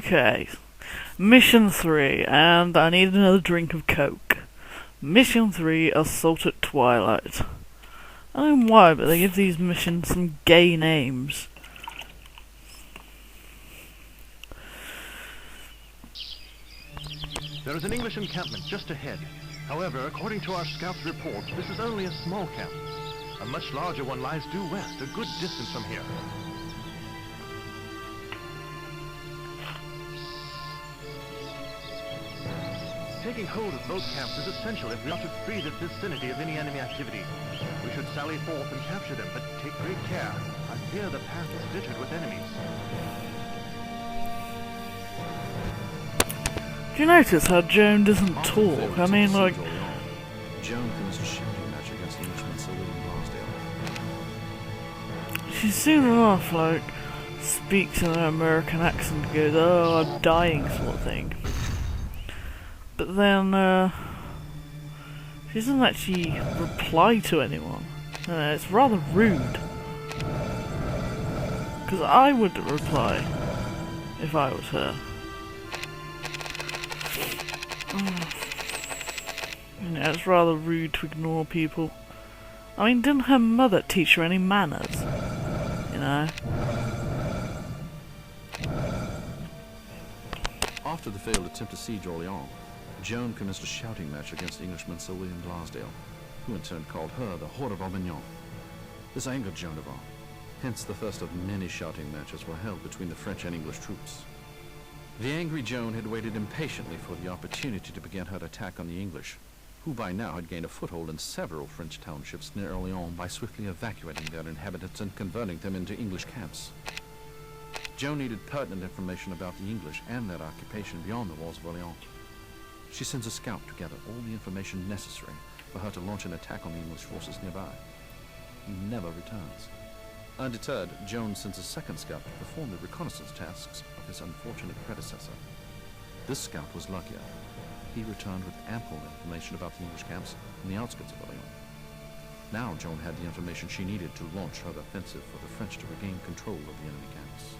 Okay, Mission 3, and I need another drink of Coke. Mission 3, Assault at Twilight. I don't know why, but they give these missions some gay names. There is an English encampment just ahead. However, according to our scout's report, this is only a small camp. A much larger one lies due west, a good distance from here. Taking hold of both camps is essential if we are to free the vicinity of any enemy activity. We should sally forth and capture them, but take great care. I fear the path is littered with enemies. Do you notice how Joan doesn't talk? I mean, like... Joan finished a shouting match against the Englishman Sir William Glassdale. She soon enough, like, speaks in an American accent and goes, "Oh, I'm dying," sort of thing. But then, she doesn't actually reply to anyone. It's rather rude. Because I wouldn't reply if I was her. It's rather rude to ignore people. I mean, didn't her mother teach her any manners? You know? After the failed attempt to siege Orleans, Joan commenced a shouting match against Englishman Sir William Glassdale, who in turn called her the Whore of Avignon. This angered Joan of Arc. Hence the first of many shouting matches were held between the French and English troops. The angry Joan had waited impatiently for the opportunity to begin her attack on the English, who by now had gained a foothold in several French townships near Orleans by swiftly evacuating their inhabitants and converting them into English camps. Joan needed pertinent information about the English and their occupation beyond the walls of Orleans. She sends a scout to gather all the information necessary for her to launch an attack on the English forces nearby. He never returns. Undeterred, Joan sends a second scout to perform the reconnaissance tasks of his unfortunate predecessor. This scout was luckier. He returned with ample information about the English camps on the outskirts of Orleans. Now Joan had the information she needed to launch her offensive for the French to regain control of the enemy camps.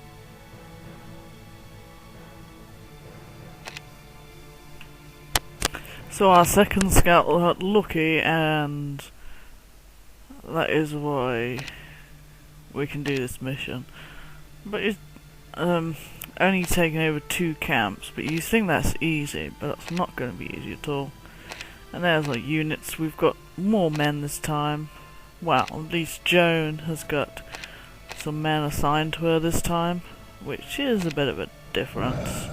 So our second scout got lucky, and that is why we can do this mission. But it's only taking over 2 camps, but you think that's easy, but that's not going to be easy at all. And there's like units, we've got more men this time. Well, at least Joan has got some men assigned to her this time, which is a bit of a difference.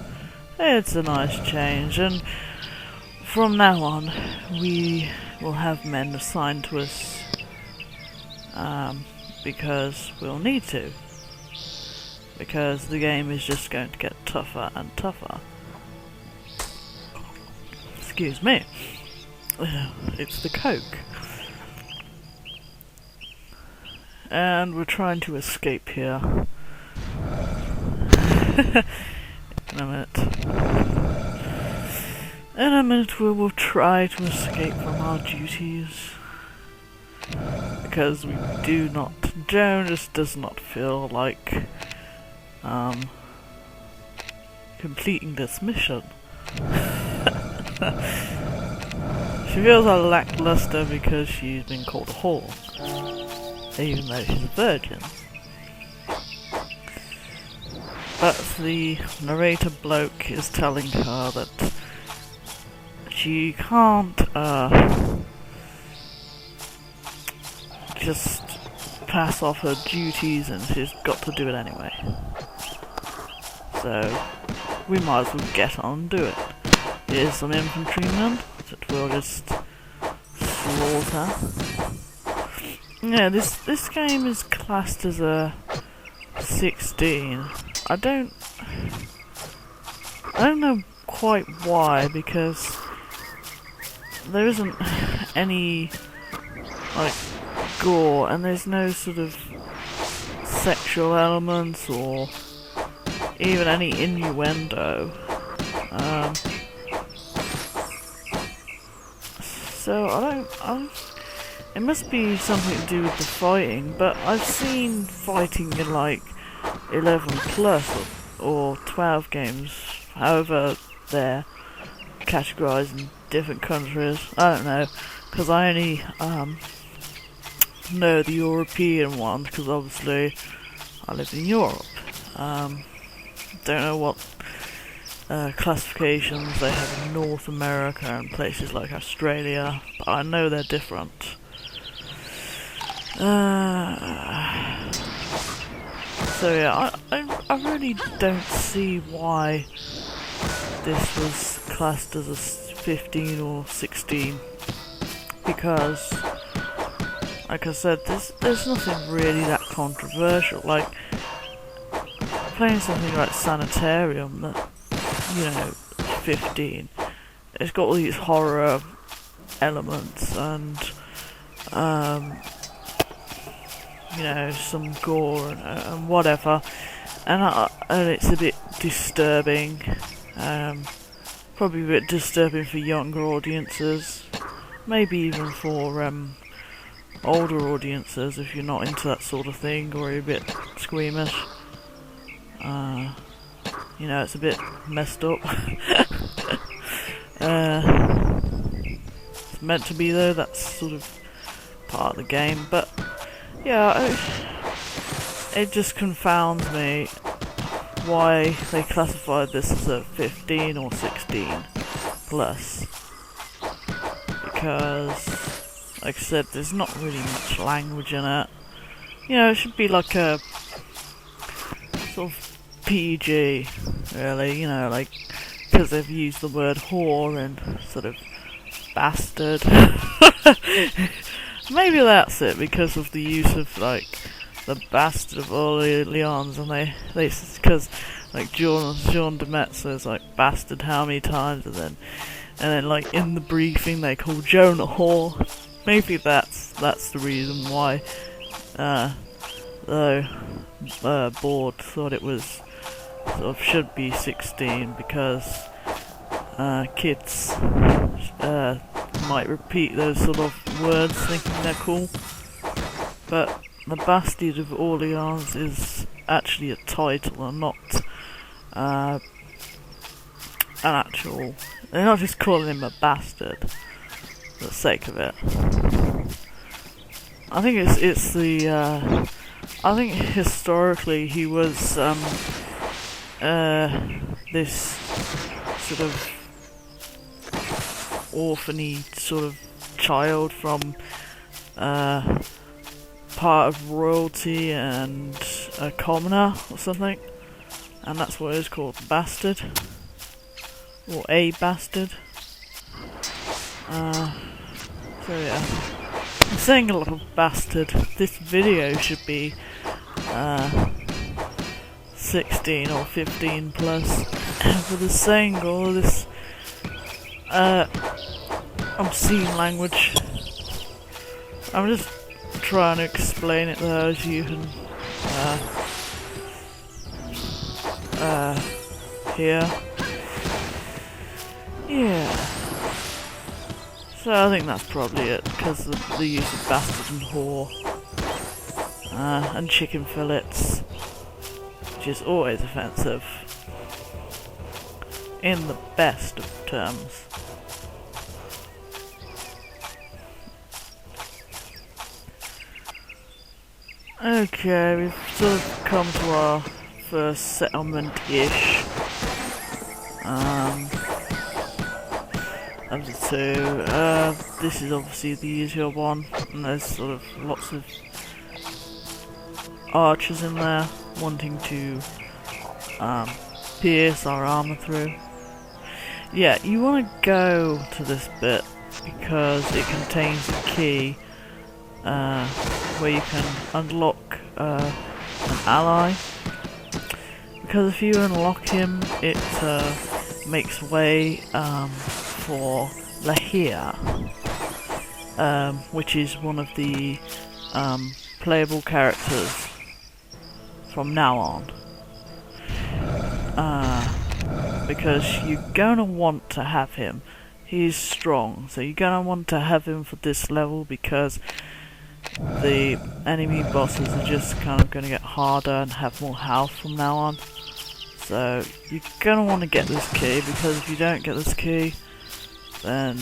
It's a nice change, and from now on we will have men assigned to us, because we'll need to. Because the game is just going to get tougher and tougher. Excuse me. It's the Coke. And we're trying to escape here. In a minute. In a minute we will try to escape from our duties. Because we do not... Joan just does not feel like completing this mission. She feels lackluster because she's been called a whore, even though she's a virgin. But the narrator bloke is telling her that she can't just pass off her duties, and she's got to do it anyway. So we might as well get on and do it. Here's some infantrymen that we'll just slaughter. Yeah, this game is classed as a 16. I don't know quite why, because there isn't any like gore, and there's no sort of sexual elements or even any innuendo. So it must be something to do with the fighting, but I've seen fighting in like 11 plus or or 12 games, however they're categorised in different countries. I don't know, because I only know the European ones, because obviously I live in Europe. Don't know what classifications they have in North America and places like Australia, but I know they're different. So yeah, I really don't see why this was classed as a 15 or 16, because, like I said, there's nothing really that controversial. Like playing something like Sanitarium, that, you know, 15. It's got all these horror elements and you know, some gore and whatever, and it's a bit disturbing. Probably a bit disturbing for younger audiences, maybe even for older audiences if you're not into that sort of thing or you're a bit squeamish. You know, it's a bit messed up. It's meant to be though, that's sort of part of the game, but yeah, it just confounds me why they classified this as a 15 or 16 plus, because, like I said, there's not really much language in it. You know, it should be like a sort of PG, really, you know, like, because they've used the word whore and sort of bastard. Maybe that's it, because of the use of, like, the bastard of Orleans, and they because, like, Joan Demet says, like, bastard how many times, and then, like, in the briefing they call Joan a whore. Maybe that's the reason why, the board thought it was, sort of, should be 16, because, kids, might repeat those sort of words thinking they're cool. But the Bastard of Orleans is actually a title and not an actual. They're not just calling him a bastard for the sake of it. I think it's the I think historically he was this sort of orphany sort of child from part of royalty and a commoner or something, and that's what it's called, bastard, or a bastard. So yeah, I'm saying a lot of bastard. This video should be 16 or 15 plus for the saying all of this obscene language. I'm just trying to explain it though, as you can hear. Yeah. So I think that's probably it, because of the use of bastard and whore. And chicken fillets, which is always offensive, in the best of terms. Okay, we've sort of come to our first settlement-ish. Of the two. This is obviously the easier one, and there's sort of lots of archers in there wanting to pierce our armor through. Yeah, you want to go to this bit because it contains a key where you can unlock an ally. Because if you unlock him, it makes way for Lahir, which is one of the playable characters from now on. Because you're gonna want to have him. He's strong, so you're gonna want to have him for this level, because the enemy bosses are just kind of gonna get harder and have more health from now on. So you're gonna want to get this key, because if you don't get this key, then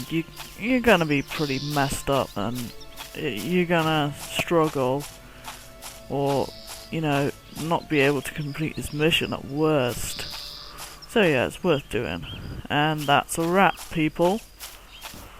you're gonna be pretty messed up, and you're gonna struggle, or you know, not be able to complete this mission at worst. So yeah, it's worth doing. And that's a wrap, people.